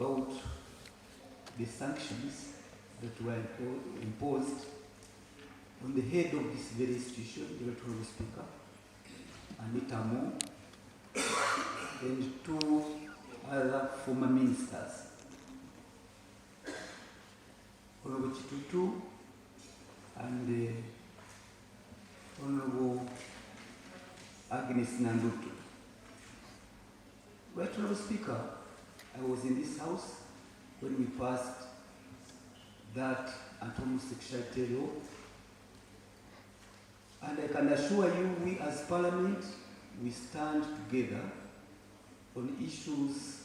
about the sanctions that were imposed on the head of this very institution, the Procedural Speaker, Anita Mo, and two other former ministers, Honorable Chitutu and Honorable Agnes Nandutu. Right, Honorable Speaker, I was in this house when we passed that anti-homosexuality law, and I can assure you, we as Parliament, we stand together on issues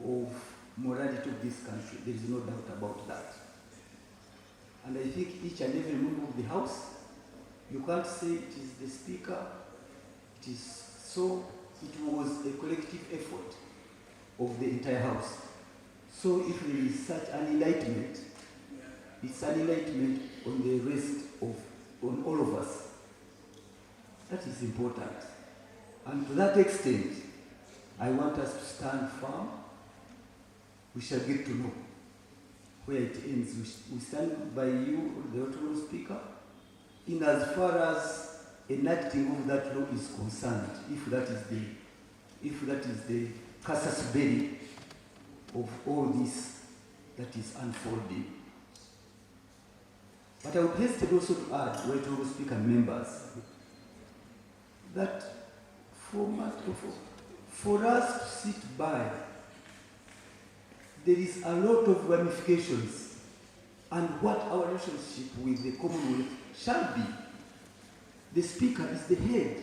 of morality of this country. There is no doubt about that. And I think each and every member of the House, you can't say it is the Speaker, it is so, it was a collective effort of the entire House. So if there is such an enlightenment, it's an enlightenment on the rest of, on all of us. That is important. And to that extent, I want us to stand firm. We shall get to know where it ends. We stand by you, the Honorable Speaker, in as far as enacting of that law is concerned, if that is the casus belli of all this that is unfolding. But I would hesitate also to add, Honorable Speaker, members, that for us to sit by, there is a lot of ramifications and what our relationship with the Commonwealth shall be. The Speaker is the head.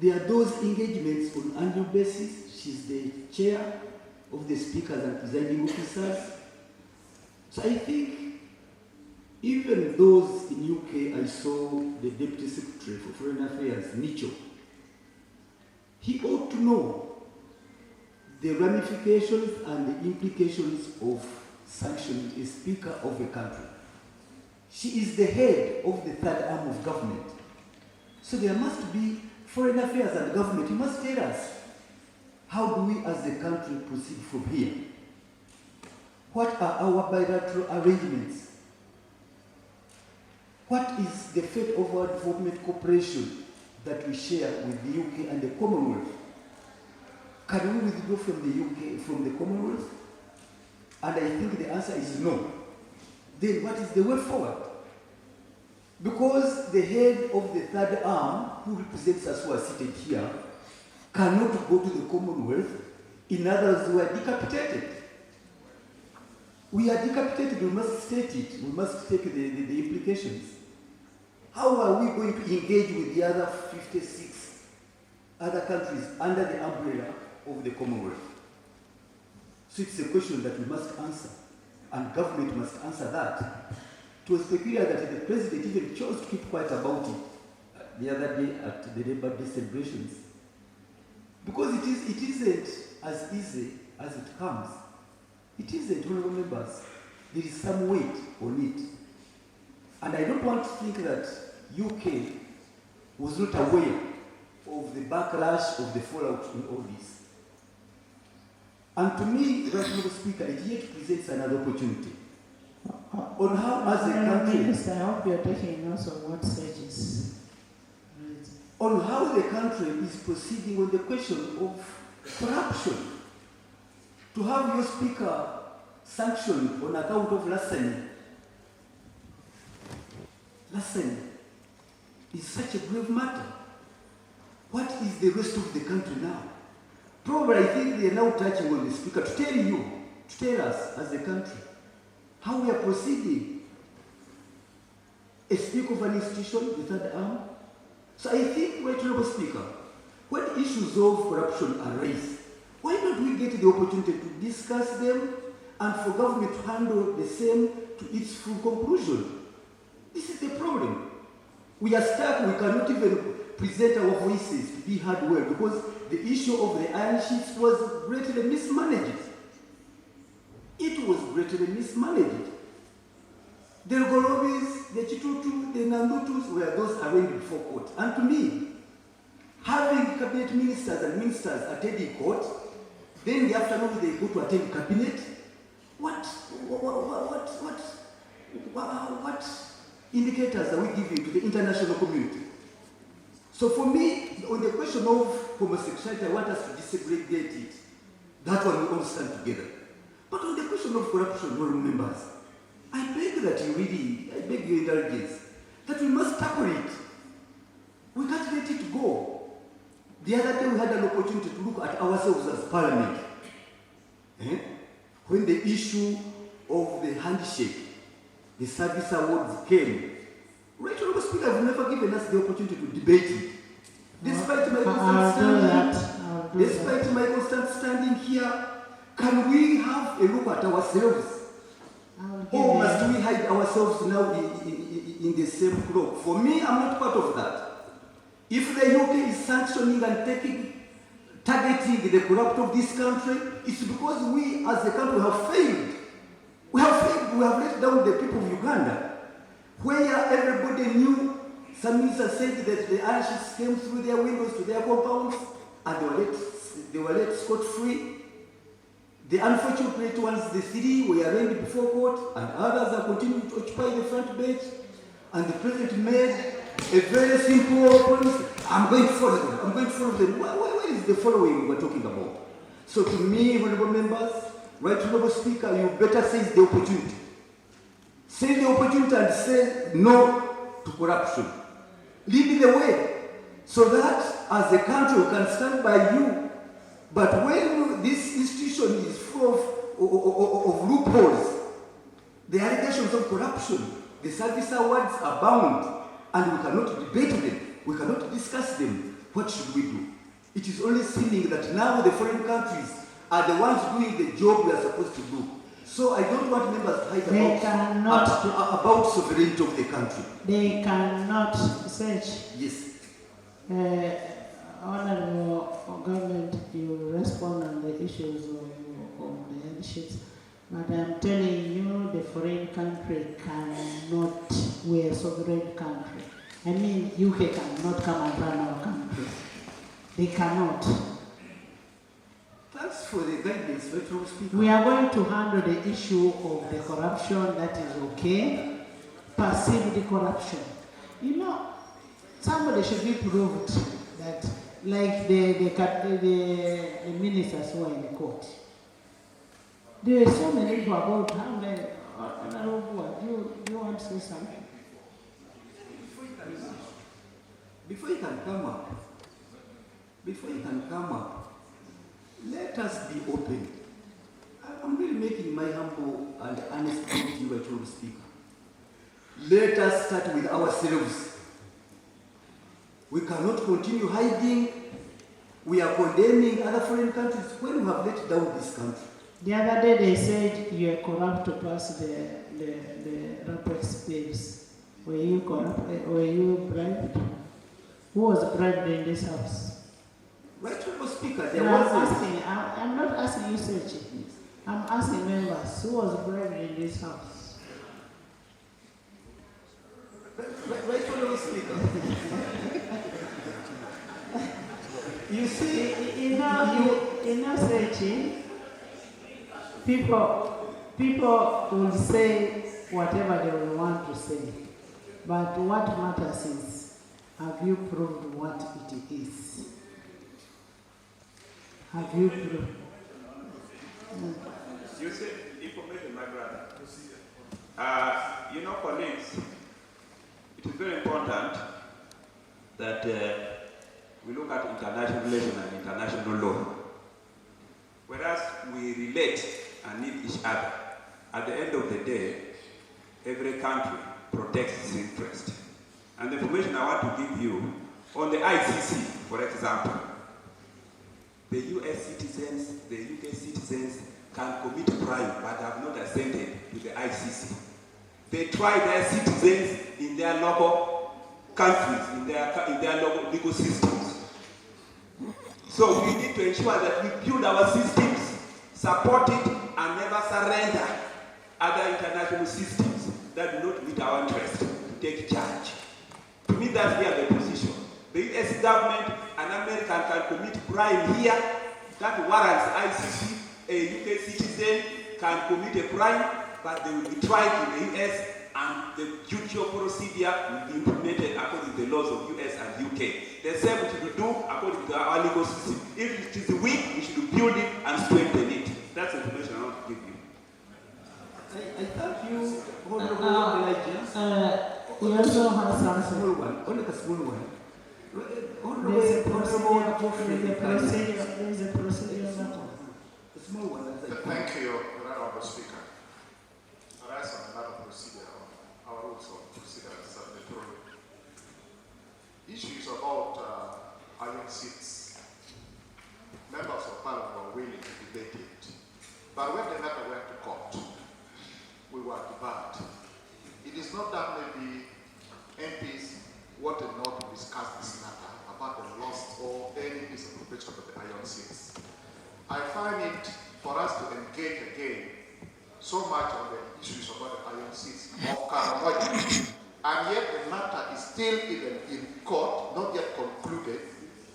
There are those engagements on an annual basis. She's the chair of the Speakers and presiding officers. So I think even those in UK, I saw the Deputy Secretary for Foreign Affairs, Mitchell. He ought to know the ramifications and the implications of sanctioning a Speaker of a country. She is the head of the third arm of government. So there must be Foreign Affairs and government. You must tell us, how do we as a country proceed from here? What are our bilateral arrangements? What is the fate of our development cooperation that we share with the UK and the Commonwealth? Can we withdraw from the UK, from the Commonwealth? And I think the answer is no. Then what is the way forward? Because the head of the third arm, who represents us who are seated here, cannot go to the Commonwealth. In other words, we are decapitated. We are decapitated, we must state it. We must take the implications. How are we going to engage with the other 56 other countries under the umbrella of the Commonwealth? So it's a question that we must answer, and government must answer that. It was peculiar that the President even chose to keep quiet about it the other day at the Labour Day celebrations. Because it isn't as easy as it comes. It isn't, honourable members. There is some weight on it. And I don't want to think that UK was not aware of the backlash of the fallout in all this. And to me, the Honourable Speaker, it yet presents another opportunity on how, as a country, Minister, I hope you are taking notes on what stages. on how the country is proceeding on the question of corruption. To have your Speaker sanctioned on account of larceny is such a grave matter. What is the rest of the country now? Probably I think they are now touching on the Speaker to tell you, to tell us as a country, how we are proceeding. A Speaker of an institution, the third arm. So I think, Right Honourable Speaker, when issues of corruption are raised, why don't we get the opportunity to discuss them and for government to handle the same to its full conclusion? This is the problem. We are stuck, we cannot even present our voices to be heard well because the issue of the iron sheets was greatly mismanaged. It was greatly mismanaged. The Rugorobis, the Chitutu, the Nandutus were those arraigned before court. And to me, having cabinet ministers and ministers attending court Then in the afternoon they go to attend cabinet. What indicators are we giving to the international community? So for me, on the question of homosexuality, I want us to desegregate it. That one we all stand together. But on the question of corruption, honorable members, I beg that you really, I beg your indulgence, that we must tackle it. We can't let it go. The other day we had an opportunity to look at ourselves as parliament. When the issue of the handshake, the service awards came, right, Honorable Speaker, have never given us the opportunity to debate it. Despite my constant standing here, can we have a look at ourselves? Or must we hide ourselves now in the same cloak? For me, I'm not part of that. If the UK is sanctioning and targeting the corrupt of this country, it's because we as a country have failed. We have let down the people of Uganda, where everybody knew. Some ministers said that the Iriships came through their windows to their compounds and they were let scot-free. The unfortunate ones, the three, were arraigned before court, and others are continuing to occupy the front bench. And the president made a very simple promise: I'm going to follow them. I'm going to follow them. Where is the following we're talking about? So to me, honorable members, right, honorable Speaker, you better seize the opportunity. Seize the opportunity and say no to corruption. Lead the way, so that as a country we can stand by you. But when this institution is full of loopholes, the allegations of corruption, the service awards abound, and we cannot debate them, we cannot discuss them, what should we do? It is only seeming that now the foreign countries are the ones doing the job we are supposed to do. So I don't want members to hide about sovereignty of the country. They cannot search. Yes. Honorable government, you respond on the issues of the headships, but I'm telling you, the foreign country cannot, we're a sovereign country. I mean, UK cannot come and run our country. They cannot. Thanks for the guidance, Honorable Speaker. We are going to handle the issue of the corruption, that is okay. Perceived corruption. You know, somebody should be proved that, like the ministers who are in the court. There are so many people about how many. Do you want to say something? Before you can come up, let us be open. I'm really making my humble and honest point to you, Honorable Speaker. Let us start with ourselves. We cannot continue hiding. We are condemning other foreign countries when we have let down this country. The other day they said you are corrupt to pass the RAPEX bills. Were you corrupt? Were you bribed? Who was bribed in this house? Right, Honorable Speaker, I'm not asking you, searching. I'm asking members, who was bribed in this house? Right, Honorable Speaker. You see, in our searching, people will say whatever they will want to say. But what matters is, have you proved what it is? Have you proved? You said information, my brother. Colleagues, it is very important that we look at international relations and international law. Whereas we relate and need each other, at the end of the day, every country protects its interest. And the information I want to give you, on the ICC, for example, the US citizens, the UK citizens can commit crime but have not assented to the ICC. They try their citizens in their local countries, in their local legal systems. So we need to ensure that we build our systems, support it, and never surrender other international systems that do not meet our interest to take charge. To me, that's the position. The US government and America can commit crime here, that warrants ICC, a UK citizen can commit a crime, but they will be tried in the US and the judicial procedure will be implemented according to the laws of US and UK. The same we should do according to our legal system. If it is weak, we should build it and strengthen it. That's the information I want to give you. I thank you, Honorable Elijah. You also have Small something. one, only a small one. There's a procedure. There's a procedure matter. A small one. Thank you, Honorable Speaker. There is another procedure on our rules of procedure and the issues about iron seats. Members of Parliament were willing to debate it, but when the matter went to court, we were debarred. It is not that maybe MPs wanted not to discuss this matter about the loss or any misappropriation of the iron seats. I find it for us to engage again so much on the issues about the iron seats of Karamoja, and yet the matter is still even in court, not yet concluded.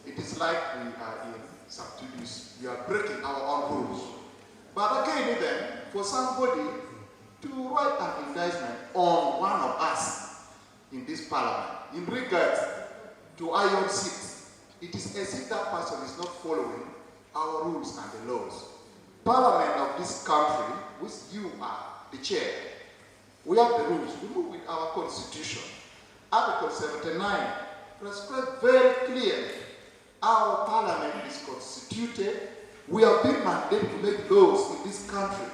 It is like we are in subjudice. We are breaking our own rules. But again, even for somebody to write an indictment on one of us in this parliament in regards to iron seats, it is as if that person is not following our rules and the laws. Parliament of this country, which you are the chair, we have the rules. We move with our constitution. Article 79 prescribes very clearly our parliament is constituted. We have been mandated to make laws in this country.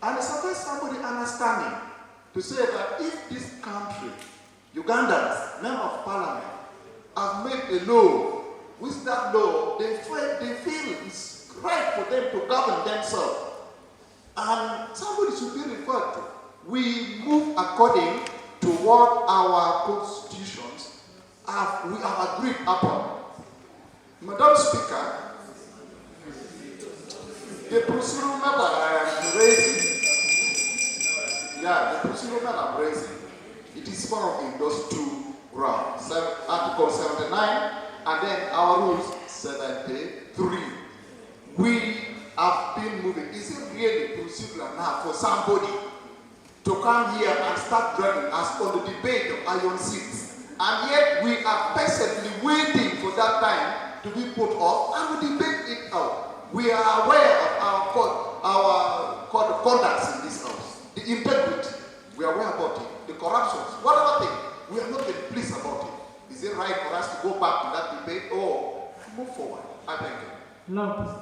And it's about somebody understanding to say that if this country, Ugandans, members of parliament, have made a law, with that law, they feel it's right for them to govern themselves. And somebody should be referred to. We move according to what our constitutions we have agreed upon. Madam Speaker, the procedural matter I am raising, the procedural matter I'm raising, it is found in those two grounds, Article 79 and then our rules 73. We have been moving. Is it really procedural now for somebody to come here and start dragging us on the debate of iron seats? And yet we are patiently waiting for that time to be put off and we debate it out. We are aware of our code of conduct in this house, the integrity, we are aware about it, the corruptions, whatever thing, we are not very pleased about it. Is it right for us to go back to that debate or move forward? I thank you. No.